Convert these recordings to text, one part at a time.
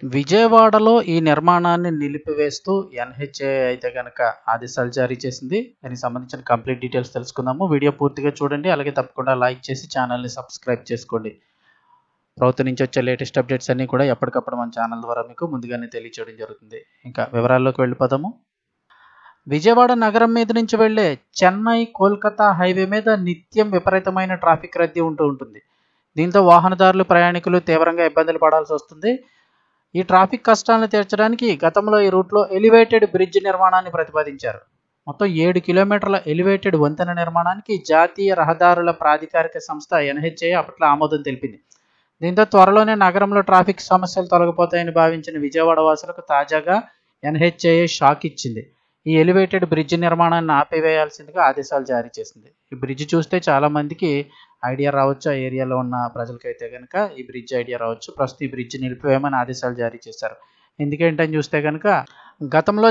విజయవాడలో ఈ నిర్మాణాన్ని నిలిపివేస్తూ ఎన్‌హెచ్‌ఏఐ అయితే గనక ఆదేశాలు జారీ చేసింది. దానికి సంబంధించిన కంప్లీట్ డీటెయిల్స్ తెలుసుకుందాము. వీడియో పూర్తిగా చూడండి. అలాగే తప్పకుండా లైక్ చేసి ఛానల్‌ని సబ్స్క్రైబ్ చేసుకోండి. ప్రభుత్వం నుంచి వచ్చే లేటెస్ట్ అప్డేట్స్ అన్నీ కూడా ఎప్పటికప్పుడు మన ఛానల్ ద్వారా మీకు ముందుగానే తెలియచేయడం జరుగుతుంది. ఇంకా వివరాల్లోకి వెళ్ళిపోదాము. విజయవాడ నగరం మీద నుంచి వెళ్ళే చెన్నై, కోల్కతా హైవే మీద నిత్యం విపరీతమైన ట్రాఫిక్ రద్దీ ఉంటూ ఉంటుంది. దీంతో వాహనదారులు, ప్రయాణికులు తీవ్రంగా ఇబ్బందులు పడాల్సి వస్తుంది. ఈ ట్రాఫిక్ కష్టాలను తీర్చడానికి గతంలో ఈ రూట్లో ఎలివేటెడ్ బ్రిడ్జ్ నిర్మాణాన్ని ప్రతిపాదించారు. మొత్తం 7 కిలోమీటర్ల ఎలివేటెడ్ వంతెన నిర్మాణానికి జాతీయ రహదారుల ప్రాధికారిక సంస్థ ఎన్‌హెచ్ఏఐ అప్పట్లో ఆమోదం తెలిపింది. దీంతో త్వరలోనే నగరంలో ట్రాఫిక్ సమస్యలు తొలగిపోతాయని భావించిన విజయవాడ వాసులకు తాజాగా ఎన్‌హెచ్ఏఐ షాక్ ఇచ్చింది. ఈ ఎలివేటెడ్ బ్రిడ్జ్ నిర్మాణాన్ని ఆపివేయాల్సిందిగా ఆదేశాలు జారీ చేసింది. ఈ బ్రిడ్జ్ చూస్తే చాలామందికి ఐడియా రావచ్చు. ఆ ఏరియాలో ఉన్న ప్రజలకైతే కనుక ఈ బ్రిడ్జ్ ఐడియా రావచ్చు. ప్రస్తుతం ఈ బ్రిడ్జ్ నిలిపివేయమని ఆదేశాలు జారీ చేశారు. ఎందుకేంటని చూస్తే కనుక గతంలో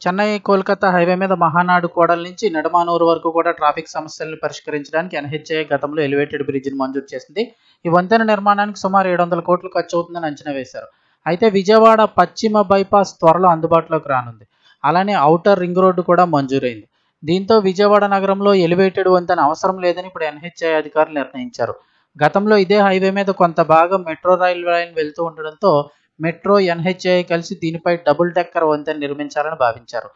చెన్నై కోల్కతా హైవే మీద మహానాడు కూడల నుంచి నిడమానూరు వరకు కూడా ట్రాఫిక్ సమస్యలను పరిష్కరించడానికి ఎన్‌హెచ్ఏఐ గతంలో ఎలివేటెడ్ బ్రిడ్జ్ని మంజూరు చేసింది. ఈ వంతెన నిర్మాణానికి సుమారు 700 కోట్లు ఖర్చు అవుతుందని అంచనా వేశారు. అయితే విజయవాడ పశ్చిమ బైపాస్ త్వరలో అందుబాటులోకి రానుంది. అలానే ఔటర్ రింగ్ రోడ్డు కూడా మంజూరైంది. దీంతో విజయవాడ నగరంలో ఎలివేటెడ్ వంతెన అవసరం లేదని ఇప్పుడు ఎన్‌హెచ్ఏఐ అధికారులు నిర్ణయించారు. గతంలో ఇదే హైవే మీద కొంత భాగం మెట్రో రైల్ లైన్ వెళ్తూ ఉండడంతో మెట్రో, ఎన్‌హెచ్ఏఐ కలిసి దీనిపై డబుల్ డెక్కర్ వంతెన నిర్మించాలని భావించారు.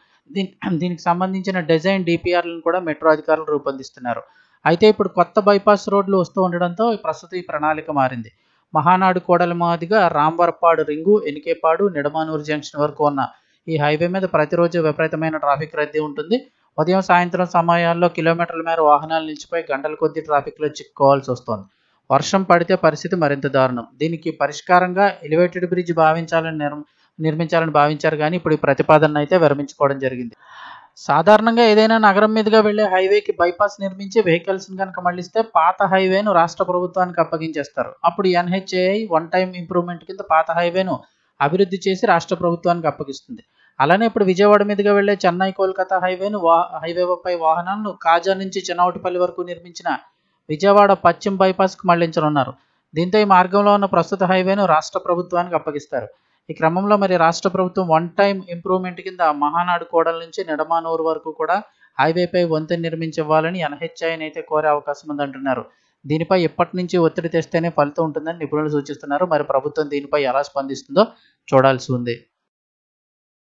దీనికి సంబంధించిన డిజైన్ DPRలను కూడా మెట్రో అధికారులు రూపొందిస్తున్నారు. అయితే ఇప్పుడు కొత్త బైపాస్ రోడ్లు వస్తూ ఉండడంతో ప్రస్తుతం ఈ ప్రణాళిక మారింది. మహానాడు కూడలి మాదిగా రాంవరపాడు రింగు, ఎనికేపాడు, నిడమానూరు జంక్షన్ వరకు ఉన్న ఈ హైవే మీద ప్రతిరోజు విపరీతమైన ట్రాఫిక్ రద్దీ ఉంటుంది. ఉదయం, సాయంత్రం సమయాల్లో కిలోమీటర్ల మేర వాహనాలు నిలిచిపోయి గంటల కొద్దీ ట్రాఫిక్లో చిక్కుకోవాల్సి వస్తోంది. వర్షం పడితే పరిస్థితి మరింత దారుణం. దీనికి పరిష్కారంగా ఎలివేటెడ్ బ్రిడ్జ్ నిర్మించాలని భావించారు కానీ ఇప్పుడు ఈ ప్రతిపాదన అయితే విరమించుకోవడం జరిగింది. సాధారణంగా ఏదైనా నగరం మీదుగా వెళ్లే హైవేకి బైపాస్ నిర్మించి వెహికల్స్ని కనుక మళ్లిస్తే పాత హైవేను రాష్ట్ర ప్రభుత్వానికి అప్పగించేస్తారు. అప్పుడు ఎన్‌హెచ్ఏఐ వన్ టైం ఇంప్రూవ్మెంట్ కింద పాత హైవేను అభివృద్ధి చేసి రాష్ట్ర ప్రభుత్వానికి అప్పగిస్తుంది. అలానే ఇప్పుడు విజయవాడ మీదుగా వెళ్లే చెన్నై కోల్కతా హైవేపై వాహనాలను కాజా నుంచి చినౌటిపల్లి వరకు నిర్మించిన విజయవాడ పశ్చిమ బైపాస్కు మళ్లించనున్నారు. దీంతో ఈ మార్గంలో ఉన్న ప్రస్తుత హైవేను రాష్ట్ర ప్రభుత్వానికి అప్పగిస్తారు. ఈ క్రమంలో మరి రాష్ట్ర ప్రభుత్వం వన్ టైం ఇంప్రూవ్మెంట్ కింద మహానాడు కూడల నుంచి నిడమానూరు వరకు కూడా హైవేపై వంతెన నిర్మించివ్వాలని ఎన్‌హెచ్ఏఐని అయితే కోరే అవకాశం ఉందంటున్నారు. దీనిపై ఇప్పటి నుంచి ఒత్తిడి తెస్తేనే ఫలితం ఉంటుందని నిపుణులు సూచిస్తున్నారు. మరి ప్రభుత్వం దీనిపై ఎలా స్పందిస్తుందో చూడాల్సి ఉంది.